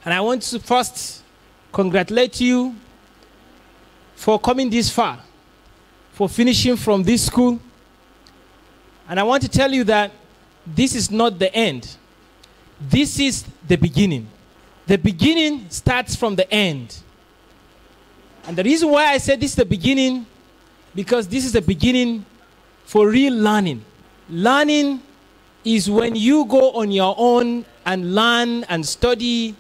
And I want to first congratulate you for coming this far, for finishing from this school. And I want to tell you that this is not the end. This is the beginning. The beginning starts from the end. And the reason why I said this is the beginning, because this is the beginning for real learning. Learning is when you go on your own and learn and study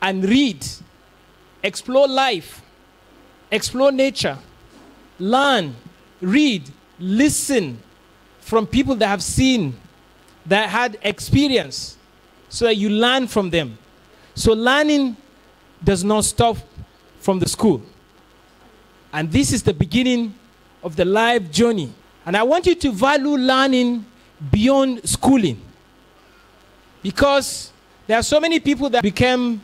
and read, explore life, explore nature, learn, read, listen from people that have seen, that had experience, so that you learn from them. So learning does not stop from the school. And this is the beginning of the life journey. And I want you to value learning beyond schooling. Because there are so many people that became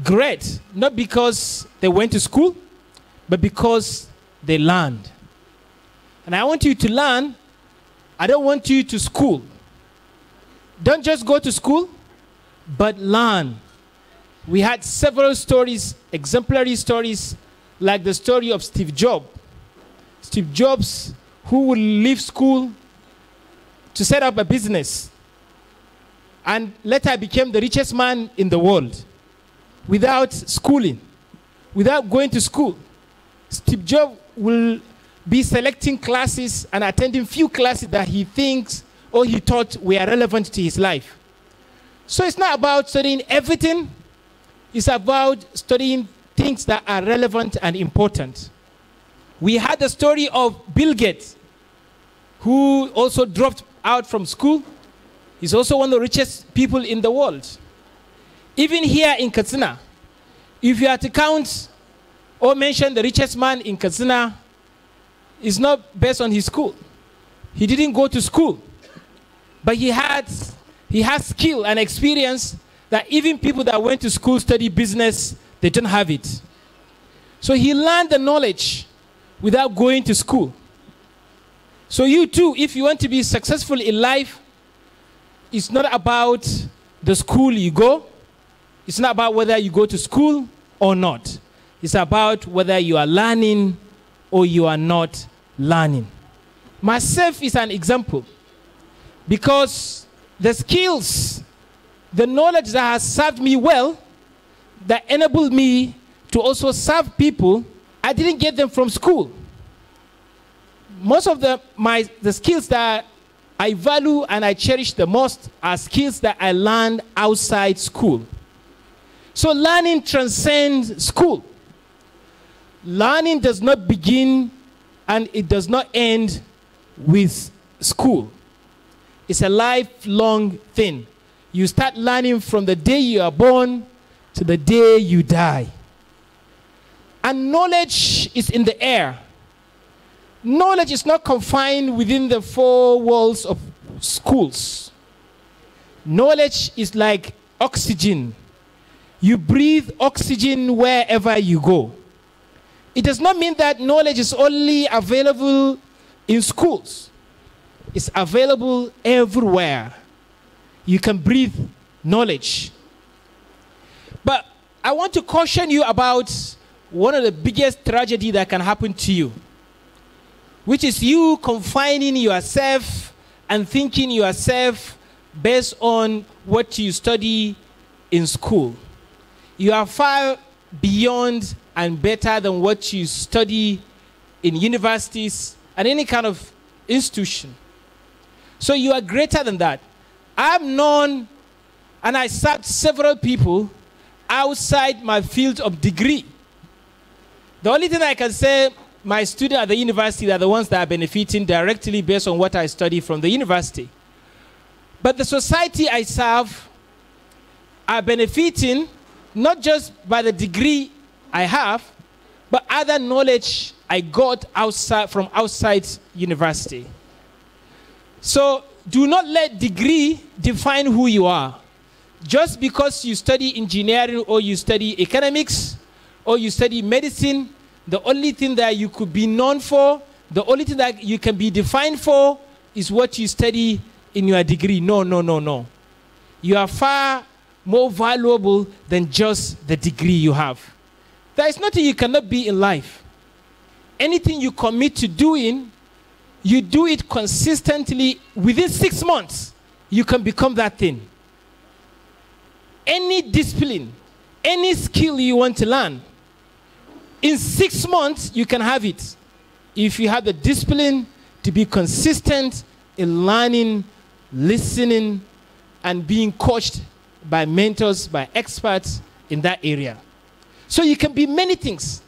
great, not because they went to school, but because they learned. And I want you to learn. I don't want you to school. Don't just go to school, but learn. We had several stories, exemplary stories, like the story of Steve Jobs. Steve Jobs, who would leave school to set up a business, and later became the richest man in the world without schooling, without going to school. Steve Jobs will be selecting classes and attending few classes that he thinks or he thought were relevant to his life. So it's not about studying everything. It's about studying things that are relevant and important. We had the story of Bill Gates, who also dropped out from school. He's also one of the richest people in the world. Even here in Katsina, if you are to count or mention the richest man in Katsina, it's not based on his school. He didn't go to school, but he has skill and experience that even people that went to school, study business, they don't have it. So he learned the knowledge without going to school. So you too, if you want to be successful in life, it's not about the school you go. It's not about whether you go to school or not. It's about whether you are learning or you are not learning. Myself is an example, because the skills, the knowledge that has served me well, that enabled me to also serve people, I didn't get them from school. Most of the skills that I value and I cherish the most are skills that I learned outside school. So learning transcends school. Learning does not begin and it does not end with school. It's a lifelong thing. You start learning from the day you are born to the day you die. And knowledge is in the air. Knowledge is not confined within the four walls of schools. Knowledge is like oxygen. You breathe oxygen wherever you go. It does not mean that knowledge is only available in schools. It's available everywhere. You can breathe knowledge. But I want to caution you about one of the biggest tragedies that can happen to you, which is you confining yourself and thinking yourself based on what you study in school. You are far beyond and better than what you study in universities and any kind of institution. So you are greater than that. I've known and I served several people outside my field of degree. The only thing I can say, my students at the university are the ones that are benefiting directly based on what I study from the university. But the society I serve are benefiting not just by the degree I have, but other knowledge I got from outside university. So do not let degree define who you are. Just because you study engineering or you study economics or you study medicine, the only thing that you could be known for, the only thing that you can be defined for is what you study in your degree. No, no, no, no. You are far more valuable than just the degree you have. There is nothing you cannot be in life. Anything you commit to doing, you do it consistently. Within 6 months, you can become that thing. Any discipline, any skill you want to learn, in 6 months, you can have it. If you have the discipline to be consistent in learning, listening, and being coached by mentors, by experts in that area. So you can be many things.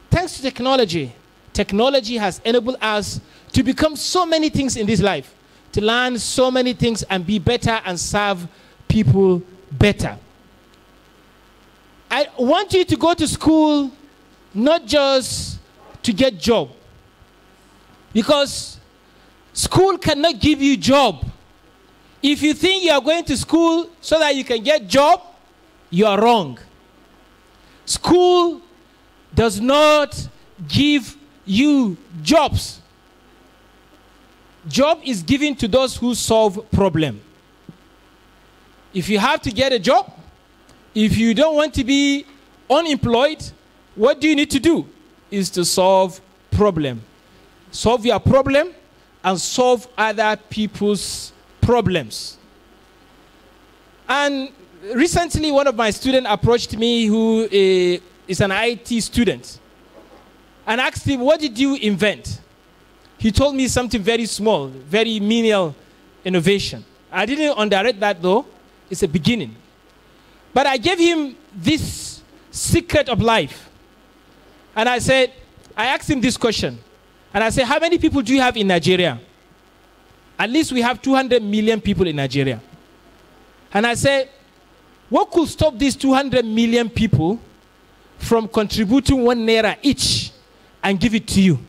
Thanks to technology, technology has enabled us to become so many things in this life, to learn so many things and be better and serve people better. I want you to go to school not just to get job, because school cannot give you job. If you think you are going to school so that you can get job, you are wrong. School does not give you jobs. Job is given to those who solve problem. If you have to get a job, if you don't want to be unemployed, what do you need to do? Is to solve problem. Solve your problem and solve other people's problems. And recently, one of my students approached me who is an IT student and asked him, what did you invent? He told me something very small, very menial innovation. I didn't underrate that though. It's a beginning. But I gave him this secret of life. And I asked him this question. And I said, how many people do you have in Nigeria? At least we have 200 million people in Nigeria. And I said, what could stop these 200 million people from contributing 1 naira each and give it to you?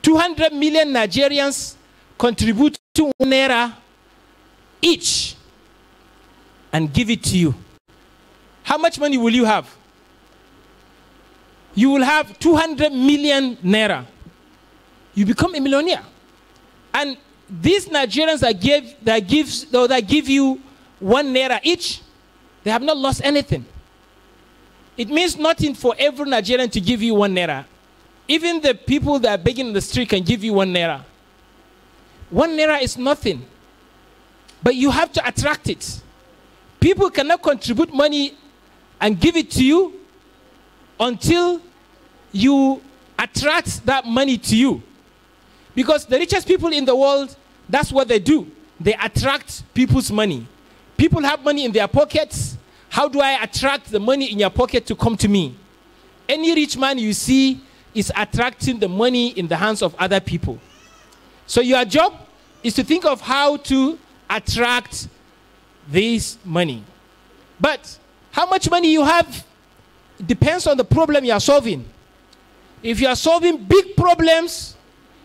200 million Nigerians contribute to 1 naira each and give it to you. How much money will you have? You will have 200 million naira. You become a millionaire. And these Nigerians that give you 1 naira each, they have not lost anything. It means nothing for every Nigerian to give you 1 naira. Even the people that are begging in the street can give you 1 naira. 1 naira is nothing. But you have to attract it. People cannot contribute money and give it to you until you attract that money to you. Because the richest people in the world, that's what they do. They attract people's money. People have money in their pockets. How do I attract the money in your pocket to come to me? Any rich man you see is attracting the money in the hands of other people. So your job is to think of how to attract this money. But how much money you have depends on the problem you are solving. If you are solving big problems,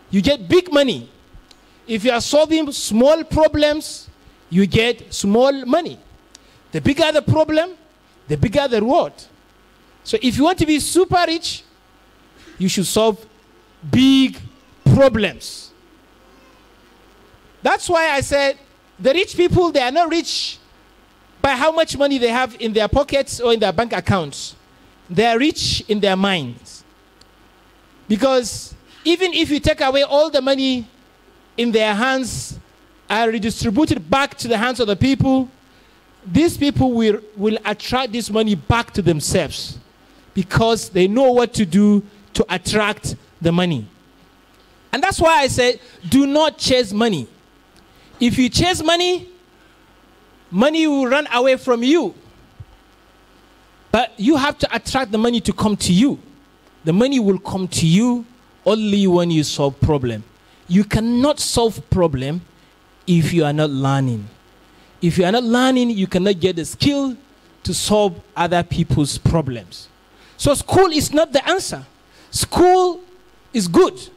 you get big money. If you are solving small problems, you get small money. The bigger the problem, the bigger the reward. So if you want to be super rich, you should solve big problems. That's why I said the rich people, they are not rich by how much money they have in their pockets or in their bank accounts. They are rich in their minds. Because even if you take away all the money in their hands and redistribute it back to the hands of the people, these people will attract this money back to themselves because they know what to do to attract the money. And that's why I said, do not chase money. If you chase money, money will run away from you. But you have to attract the money to come to you. The money will come to you only when you solve problem. You cannot solve problem if you are not learning. If you are not learning, you cannot get the skill to solve other people's problems. So school is not the answer. School is good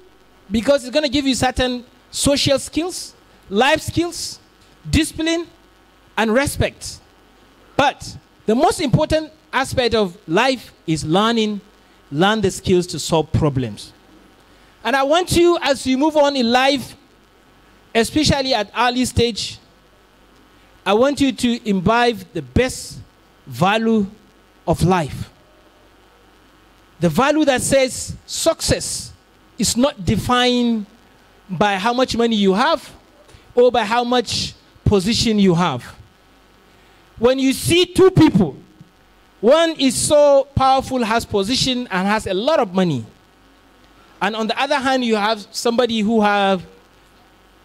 because it's going to give you certain social skills, life skills, discipline, and respect. But the most important aspect of life is learn the skills to solve problems. And I want you, as you move on in life, especially at early stage, I want you to imbibe the best value of life. The value that says success is not defined by how much money you have or by how much position you have. When you see two people, one is so powerful, has position, and has a lot of money. And on the other hand, you have somebody who have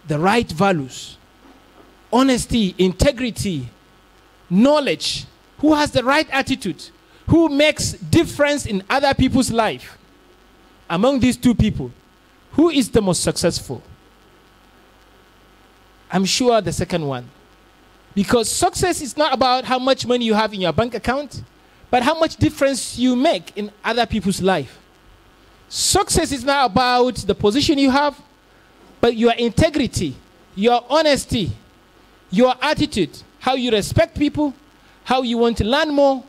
the right values, honesty, integrity, knowledge, who has the right attitude, who makes difference in other people's life. Among these two people, who is the most successful? I'm sure the second one. Because success is not about how much money you have in your bank account, but how much difference you make in other people's life. Success is not about the position you have, but your integrity, your honesty, your attitude, how you respect people, how you want to learn more.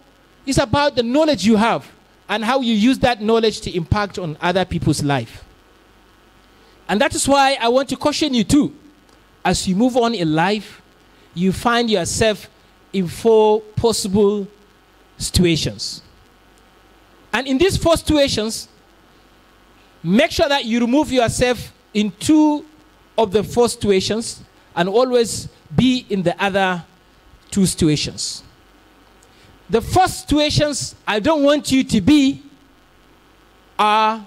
It's about the knowledge you have and how you use that knowledge to impact on other people's life. And that is why I want to caution you too. As you move on in life, you find yourself in 4 possible situations. And in these 4 situations, make sure that you remove yourself in 2 of the 4 situations and always be in the other 2 situations. The first situations I don't want you to be are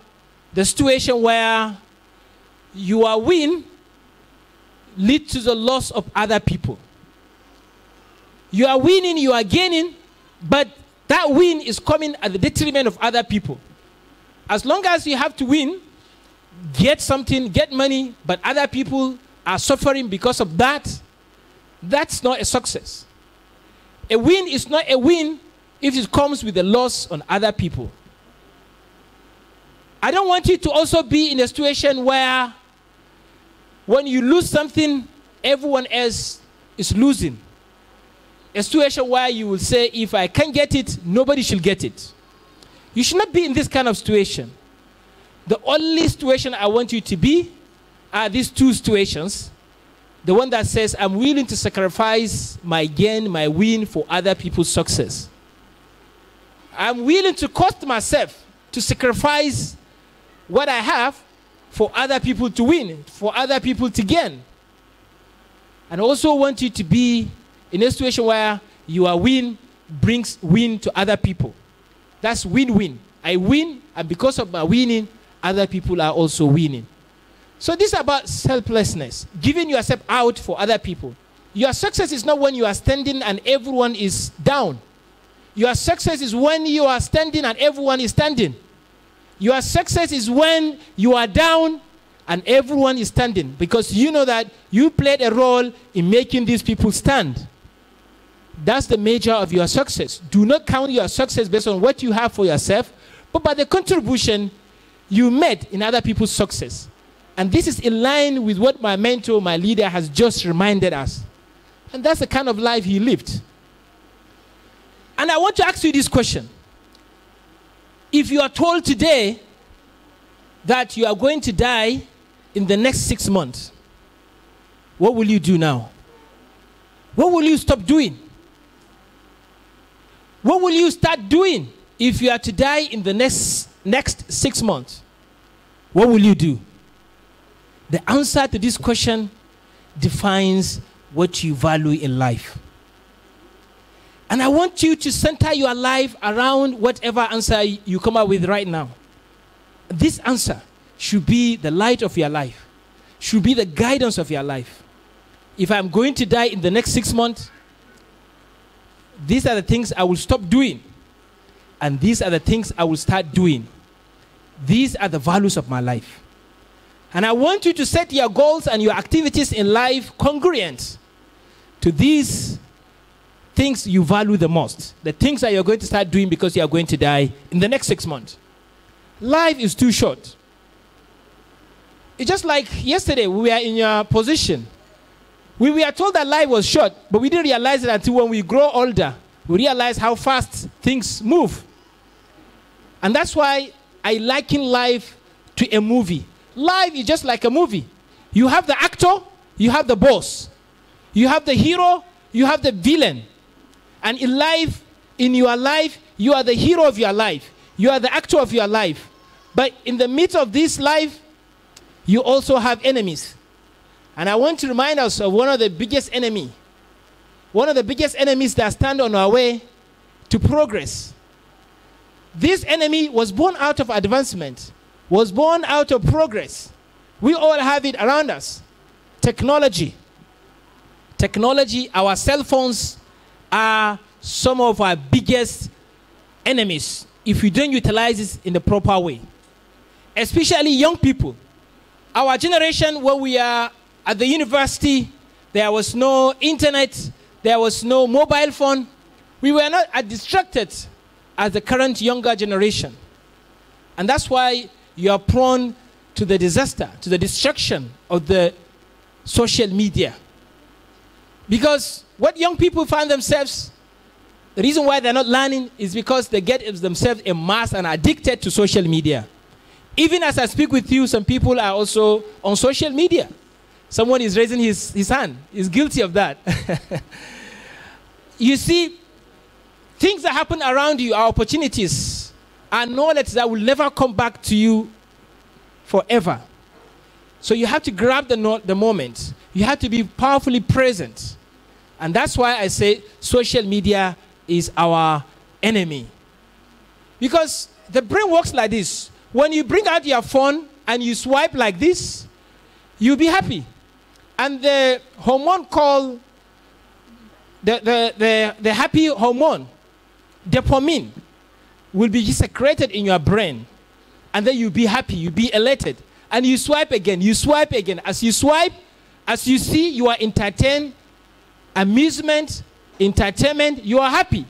the situation where your win leads to the loss of other people. You are winning, you are gaining, but that win is coming at the detriment of other people. As long as you have to win, get something, get money, but other people are suffering because of that, that's not a success. A win is not a win if it comes with a loss on other people. I don't want you to also be in a situation where when you lose something, everyone else is losing. A situation where you will say, if I can't get it, nobody should get it. You should not be in this kind of situation. The only situation I want you to be are these 2 situations. The one that says, I'm willing to sacrifice my gain, my win for other people's success. I'm willing to cost myself to sacrifice what I have for other people to win, for other people to gain. And I also want you to be in a situation where your win brings win to other people. That's win-win. I win, and because of my winning, other people are also winning. So this is about selflessness, giving yourself out for other people. Your success is not when you are standing and everyone is down. Your success is when you are standing and everyone is standing. Your success is when you are down and everyone is standing, because you know that you played a role in making these people stand. That's the measure of your success. Do not count your success based on what you have for yourself, but by the contribution you made in other people's success. And this is in line with what my mentor, my leader, has just reminded us. And that's the kind of life he lived. And I want to ask you this question. If you are told today that you are going to die in the next 6 months, what will you do now? What will you stop doing? What will you start doing if you are to die in the next 6 months? What will you do? The answer to this question defines what you value in life. And I want you to center your life around whatever answer you come up with right now. This answer should be the light of your life, should be the guidance of your life. If I'm going to die in the next 6 months, these are the things I will stop doing. And these are the things I will start doing. These are the values of my life. And I want you to set your goals and your activities in life congruent to these things you value the most. The things that you're going to start doing because you are going to die in the next 6 months. Life is too short. It's just like yesterday, we were in your position. We were told that life was short, but we didn't realize it until when we grow older. We realize how fast things move. And that's why I liken life to a movie. Life is just like a movie. You have the actor, you have the boss. You have the hero, you have the villain. And in life, In your life, you are the hero of your life. You are the actor of your life. But in the midst of this life, you also have enemies. And I want to remind us of one of the biggest enemies. One of the biggest enemies that stand on our way to progress. This enemy was born out of advancement, was born out of progress. We all have it around us. Technology. Technology, our cell phones are some of our biggest enemies if we don't utilize it in the proper way. Especially young people. Our generation, when we are at the university, there was no internet, there was no mobile phone. We were not as distracted as the current younger generation. And that's why you are prone to the disaster, to the destruction of the social media. Because what young people find themselves, the reason why they're not learning is because they get themselves immersed and addicted to social media. Even as I speak with you, some people are also on social media. Someone is raising his hand. He's guilty of that. You see, things that happen around you are opportunities and knowledge that will never come back to you forever. So you have to grab the moment. You have to be powerfully present. And that's why I say social media is our enemy. Because the brain works like this. When you bring out your phone and you swipe like this, you'll be happy. And the hormone called the happy hormone, dopamine, will be secreted in your brain. And then you'll be happy, you'll be elated. And you swipe again, you swipe again. As you swipe, as you see, you are entertained, amusement, entertainment, you are happy.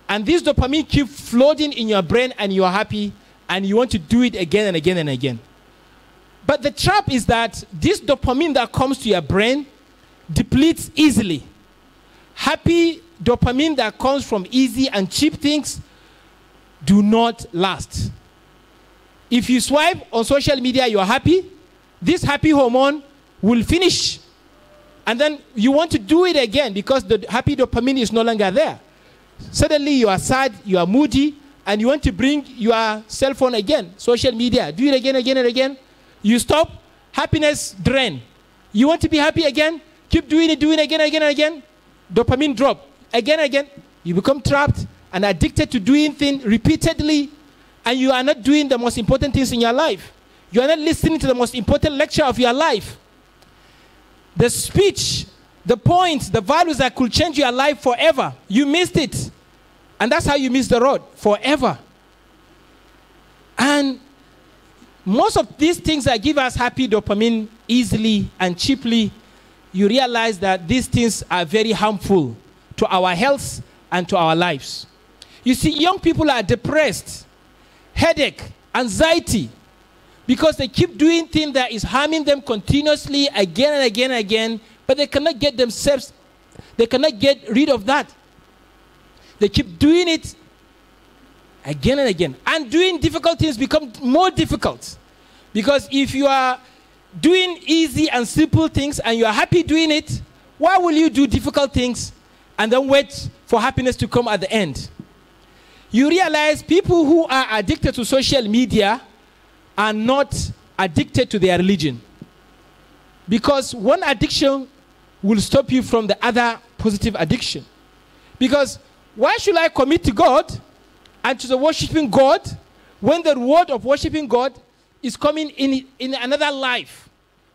And this dopamine keeps floating in your brain and you are happy and you want to do it again and again and again. But the trap is that this dopamine that comes to your brain depletes easily. Happy dopamine that comes from easy and cheap things do not last. If you swipe on social media, you are happy. This happy hormone will finish. And then you want to do it again because the happy dopamine is no longer there. Suddenly you are sad, you are moody, and you want to bring your cell phone again, social media. Do it again, again, and again. You stop, happiness drain. You want to be happy again, keep doing it again, again, and again. Dopamine drop, again, again. You become trapped and addicted to doing things repeatedly, and you are not doing the most important things in your life. You are not listening to the most important lecture of your life. The speech, the points, the values that could change your life forever. You missed it. And that's how you miss the road, forever. And most of these things that give us happy dopamine easily and cheaply, you realize that these things are very harmful to our health and to our lives. You see, young people are depressed, headache, anxiety, because they keep doing things that is harming them continuously again and again and again, but they cannot get themselves, they cannot get rid of that. They keep doing it again and again. And doing difficult things become more difficult. Because if you are doing easy and simple things and you are happy doing it, why will you do difficult things and then wait for happiness to come at the end? You realize people who are addicted to social media are not addicted to their religion. Because one addiction will stop you from the other positive addiction. Because why should I commit to God and to the worshiping God when the reward of worshiping God is coming in another life?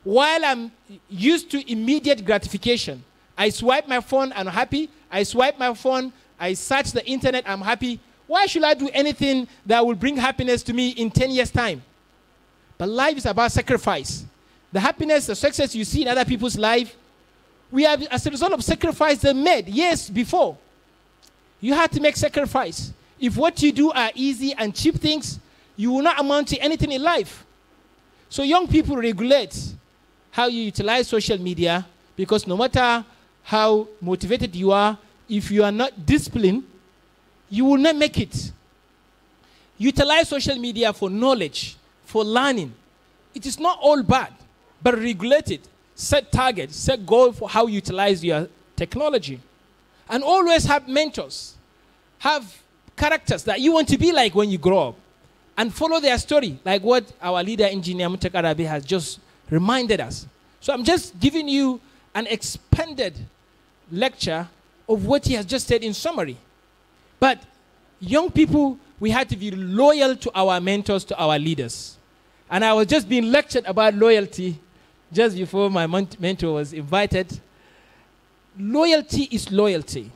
While I'm used to immediate gratification. I swipe my phone, I'm happy. I swipe my phone, I search the internet, I'm happy. Why should I do anything that will bring happiness to me in 10 years' time? But life is about sacrifice. The happiness, the success you see in other people's life, we have, as a result of sacrifice they made years before. You have to make sacrifice. If what you do are easy and cheap things, you will not amount to anything in life. So young people regulate how you utilize social media, because no matter how motivated you are, if you are not disciplined, you will not make it. Utilize social media for knowledge, for learning. It is not all bad, but regulate it. Set targets, set goals for how you utilize your technology. And always have mentors. have characters that you want to be like when you grow up, and follow their story, like what our leader, Engineer Muntaka Rabe, has just reminded us. So I'm just giving you an expanded lecture of what he has just said in summary. But young people, we had to be loyal to our mentors, to our leaders. And I was just being lectured about loyalty just before my mentor was invited. Loyalty is loyalty.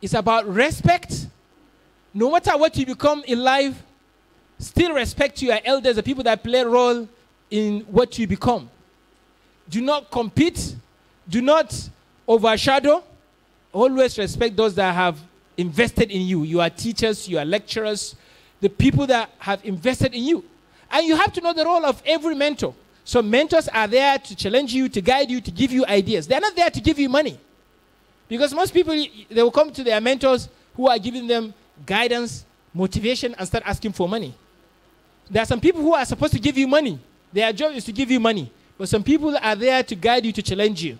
It's about respect. No matter what you become in life, still respect your elders, the people that play a role in what you become. Do not compete. Do not overshadow. Always respect those that have invested in you. You are teachers, you are lecturers, the people that have invested in you. And you have to know the role of every mentor. So mentors are there to challenge you, to guide you, to give you ideas. They're not there to give you money. Because most people, they will come to their mentors who are giving them guidance, motivation, and start asking for money. There are some people who are supposed to give you money. Their job is to give you money. But some people are there to guide you, to challenge you.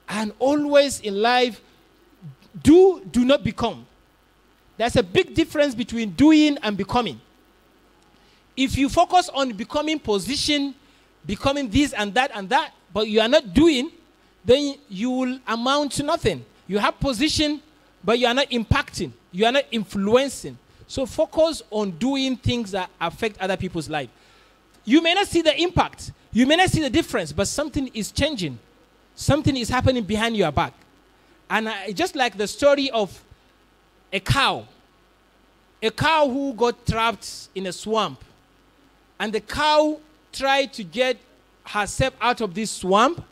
And always in life, do not become. There's a big difference between doing and becoming. If you focus on becoming position, becoming this and that, but you are not doing, then you will amount to nothing. You have position, but you are not impacting. You are not influencing. So focus on doing things that affect other people's life. You may not see the impact. You may not see the difference, but something is changing. Something is happening behind your back. And just like the story of a cow who got trapped in a swamp. And the cow tried to get herself out of this swamp.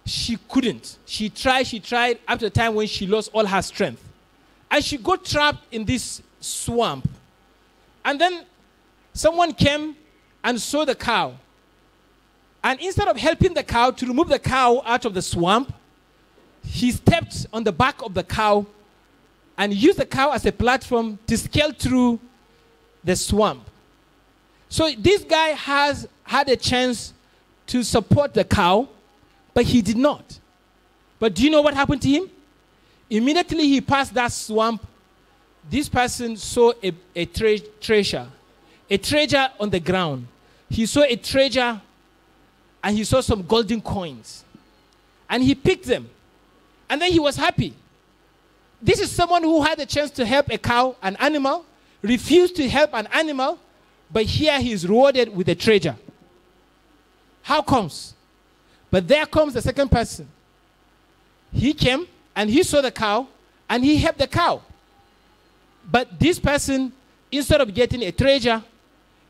She couldn't. She tried up to the time when she lost all her strength. And she got trapped in this swamp. And then someone came and saw the cow. And instead of helping the cow to remove the cow out of the swamp, he stepped on the back of the cow and used the cow as a platform to scale through the swamp. So this guy has had a chance to support the cow, but he did not. But do you know what happened to him? Immediately he passed that swamp, this person saw a treasure on the ground. He saw a treasure and he saw some golden coins. And he picked them. And then he was happy. This is someone who had a chance to help a cow, an animal, refused to help an animal, but here he is rewarded with a treasure. How comes? But there comes the second person. He came and he saw the cow and he helped the cow. But this person, instead of getting a treasure,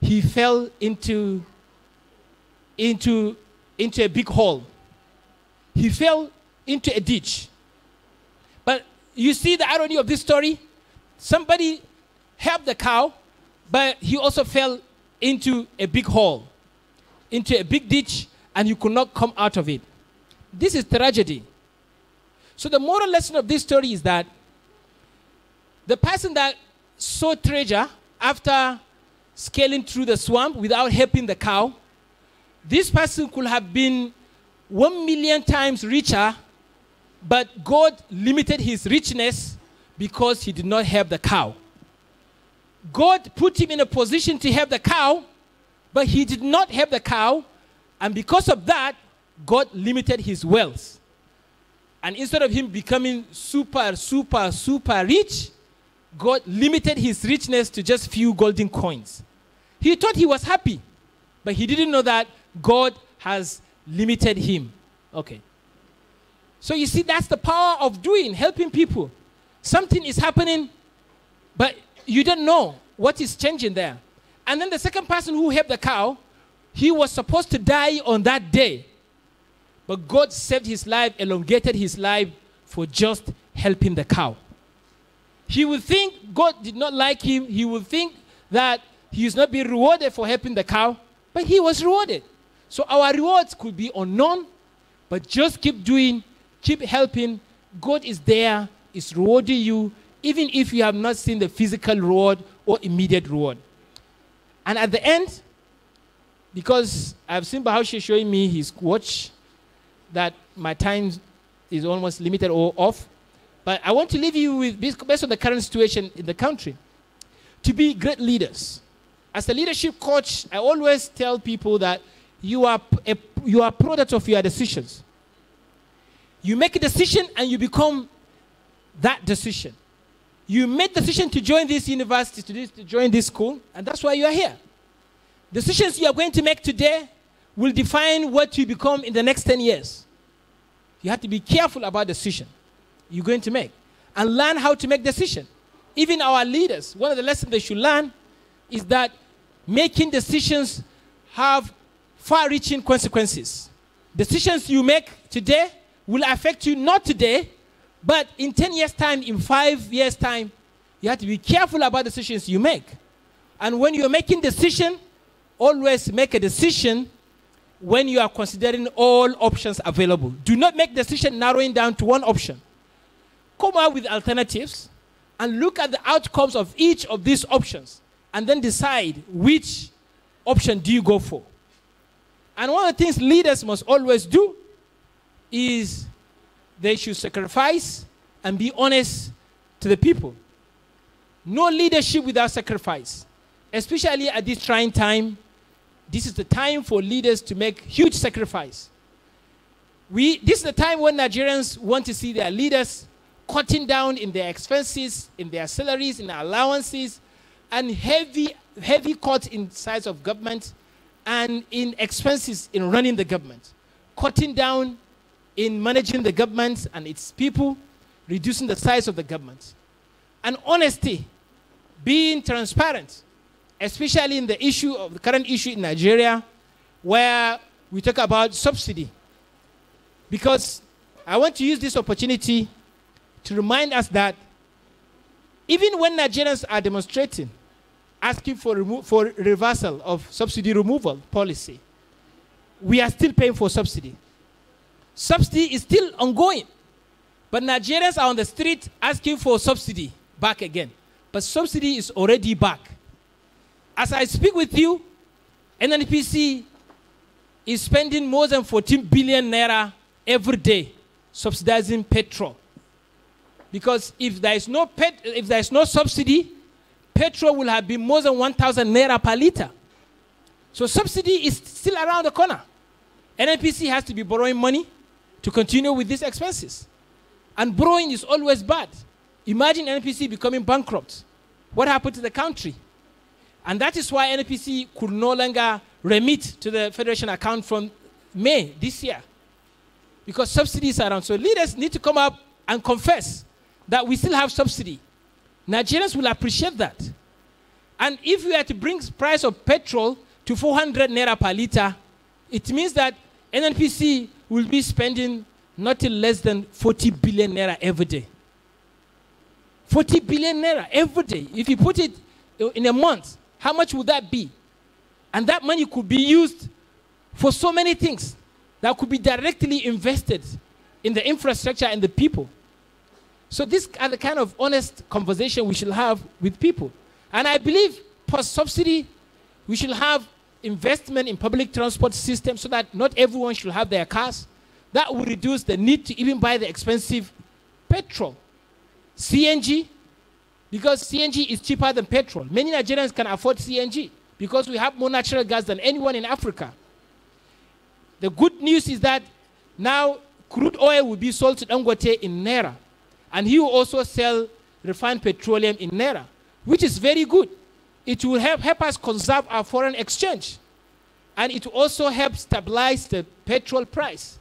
he fell into a big hole. He fell into a ditch. But you see the irony of this story? Somebody helped the cow, but he also fell into a big hole, into a big ditch, and he could not come out of it. This is tragedy. So the moral lesson of this story is that the person that saw treasure after scaling through the swamp without helping the cow, this person could have been 1 million times richer, but God limited his richness because he did not help the cow. God put him in a position to help the cow, but he did not help the cow, and because of that, God limited his wealth. And instead of him becoming super rich, God limited his richness to just few golden coins. He thought he was happy, but he didn't know that God has limited him. Okay. So you see, that's the power of doing, helping people. Something is happening, but you don't know what is changing there. And then the second person who helped the cow, he was supposed to die on that day. But God saved his life, elongated his life for just helping the cow. He would think God did not like him. He would think that he is not being rewarded for helping the cow, but he was rewarded. So our rewards could be unknown, but just keep doing, keep helping. God is there, is rewarding you, even if you have not seen the physical reward or immediate reward. And at the end, because I've seen Bahaushe showing me his watch, that my time is almost limited or off, But I want to leave you with, based on the current situation in the country, to be great leaders. As a leadership coach, I always tell people that you are a product of your decisions. You make a decision and you become that decision. You made the decision to join this university, to join this school, and that's why you are here. Decisions you are going to make today will define what you become in the next 10 years. You have to be careful about decision you're going to make and learn how to make decisions. Even our leaders, one of the lessons they should learn is that making decisions have far-reaching consequences. Decisions you make today will affect you not today, but in 10 years' time, in 5 years' time. You have to be careful about decisions you make. And when you're making decision, always make a decision when you are considering all options available. Do not make decision narrowing down to one option. Come out with alternatives and look at the outcomes of each of these options and then decide which option do you go for. And one of the things leaders must always do is they should sacrifice and be honest to the people. No leadership without sacrifice, especially at this trying time. This is the time for leaders to make huge sacrifice. This is the time when Nigerians want to see their leaders cutting down in their expenses, in their salaries, in their allowances, and heavy cuts in size of government and in expenses in running the government. Cutting down in managing the government and its people, reducing the size of the government. And honesty, being transparent, especially in the issue of the current issue in Nigeria, where we talk about subsidy. Because I want to use this opportunity to remind us that even when Nigerians are demonstrating, asking for reversal of subsidy removal policy, we are still paying for subsidy. Subsidy is still ongoing. But Nigerians are on the street asking for subsidy back again. But subsidy is already back. As I speak with you, NNPC is spending more than 14 billion naira every day subsidizing petrol. Because if there is no subsidy, petrol will have been more than 1,000 naira per liter. So subsidy is still around the corner. NNPC has to be borrowing money to continue with these expenses. And borrowing is always bad. Imagine NNPC becoming bankrupt. What happened to the country? And that is why NNPC could no longer remit to the Federation account from May this year. Because subsidies are around. So leaders need to come up and confess that we still have subsidy. Nigerians will appreciate that. And if we are to bring the price of petrol to 400 naira per liter, it means that NNPC will be spending nothing less than 40 billion naira every day. 40 billion naira every day. If you put it in a month, how much would that be? And that money could be used for so many things that could be directly invested in the infrastructure and the people. So these are the kind of honest conversation we should have with people. And I believe post-subsidy, we should have investment in public transport systems so that not everyone should have their cars. That will reduce the need to even buy the expensive petrol. CNG, because CNG is cheaper than petrol. Many Nigerians can afford CNG because we have more natural gas than anyone in Africa. The good news is that now crude oil will be sold to Dangote in Naira. And he will also sell refined petroleum in Naira, which is very good. It will help us conserve our foreign exchange. And it will also help stabilize the petrol price.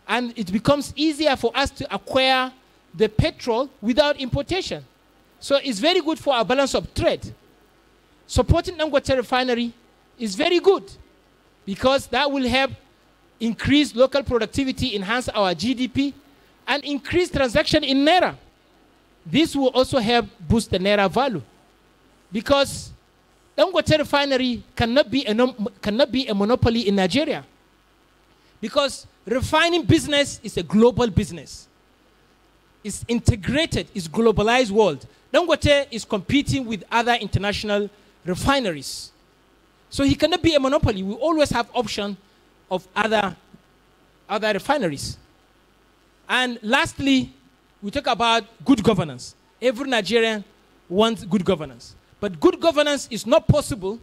And it becomes easier for us to acquire the petrol without importation. So it's very good for our balance of trade. Supporting Dangote refinery is very good because that will help increase local productivity, enhance our GDP, and increase transaction in Naira. This will also help boost the Naira value because Dangote refinery cannot be a monopoly in Nigeria because refining business is a global business. It's integrated, it's globalized world. Dangote is competing with other international refineries. So he cannot be a monopoly. We always have option of other refineries. And lastly, we talk about good governance. Every Nigerian wants good governance. But good governance is not possible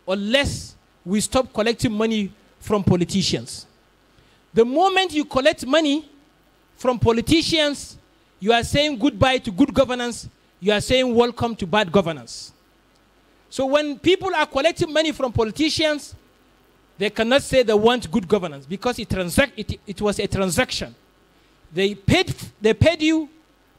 unless we stop collecting money from politicians. The moment you collect money from politicians, you are saying goodbye to good governance. You are saying welcome to bad governance. So when people are collecting money from politicians, they cannot say they want good governance because it was a transaction. They paid you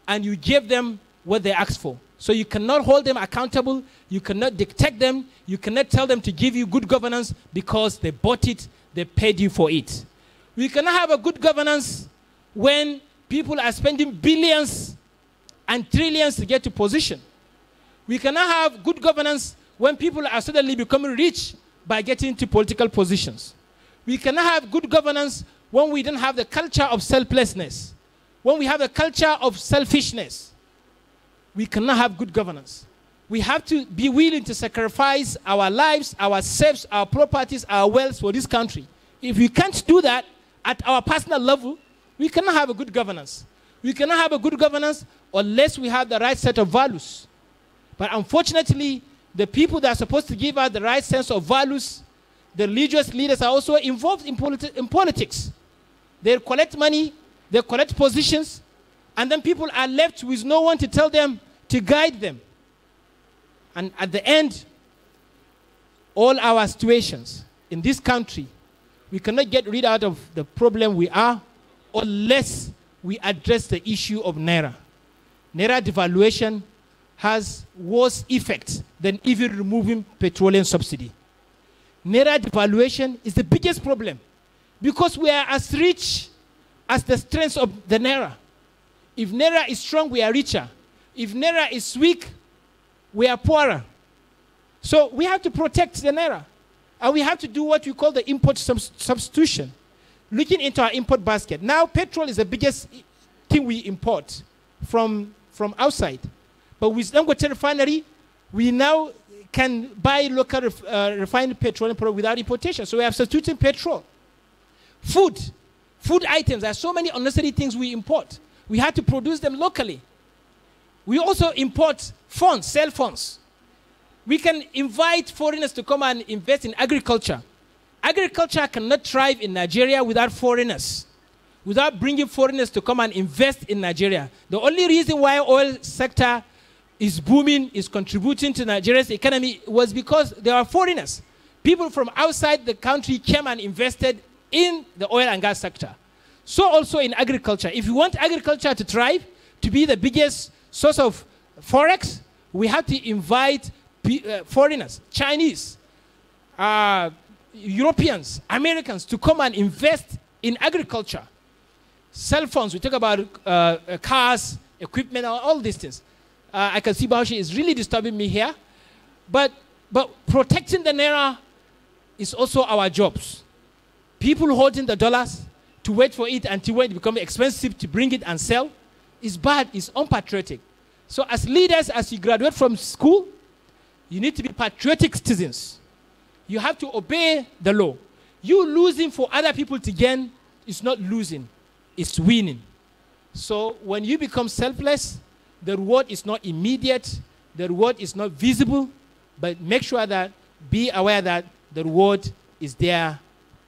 and you gave them what they asked for. So you cannot hold them accountable. You cannot dictate them. You cannot tell them to give you good governance because they bought it, they paid you for it. We cannot have a good governance when people are spending billions and trillions to get to position. We cannot have good governance when people are suddenly becoming rich by getting to political positions. We cannot have good governance when we don't have the culture of selflessness, when we have a culture of selfishness. We cannot have good governance. We have to be willing to sacrifice our lives, ourselves, our properties, our wealth for this country. If we can't do that at our personal level, we cannot have a good governance. We cannot have a good governance unless we have the right set of values. But unfortunately, the people that are supposed to give us the right sense of values, the religious leaders, are also involved in politics. They collect money, they collect positions, and then people are left with no one to tell them, to guide them. And at the end, all our situations in this country, we cannot get rid out of the problem we are unless we address the issue of Naira. Naira devaluation has worse effect than even removing petroleum subsidy. Naira devaluation is the biggest problem because we are as rich as the strength of the Naira. If Naira is strong, we are richer. If Naira is weak, we are poorer. So we have to protect the Naira. And we have to do what we call the import substitution, looking into our import basket. Now, petrol is the biggest thing we import from outside. But with Dangote refinery, we now can buy local refined petroleum product without importation. So we have substituting petrol. Food items. There are so many unnecessary things we import. We have to produce them locally. We also import funds, cell phones. We can invite foreigners to come and invest in agriculture. Agriculture cannot thrive in Nigeria without foreigners, without bringing foreigners to come and invest in Nigeria. The only reason why oil sector is booming, is contributing to Nigeria's economy was because there are foreigners. People from outside the country came and invested in the oil and gas sector. So also in agriculture. If you want agriculture to thrive, to be the biggest source of forex, we have to invite foreigners, Chinese, Europeans, Americans to come and invest in agriculture. Cell phones, we talk about cars, equipment, all these things. I can see Bauchi is really disturbing me here. But protecting the Naira is also our jobs. People holding the dollars to wait for it until when it becomes expensive to bring it and sell is bad, is unpatriotic. So as leaders, as you graduate from school, you need to be patriotic citizens. You have to obey the law. You losing for other people to gain is not losing, it's winning. So when you become selfless, the reward is not immediate, the reward is not visible, but make sure that, be aware that the reward is there,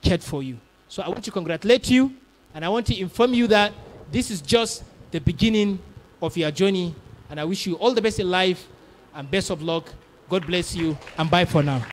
kept for you. So I want to congratulate you, and I want to inform you that this is just the beginning of your journey, and I wish you all the best in life and best of luck. God bless you, and bye for now.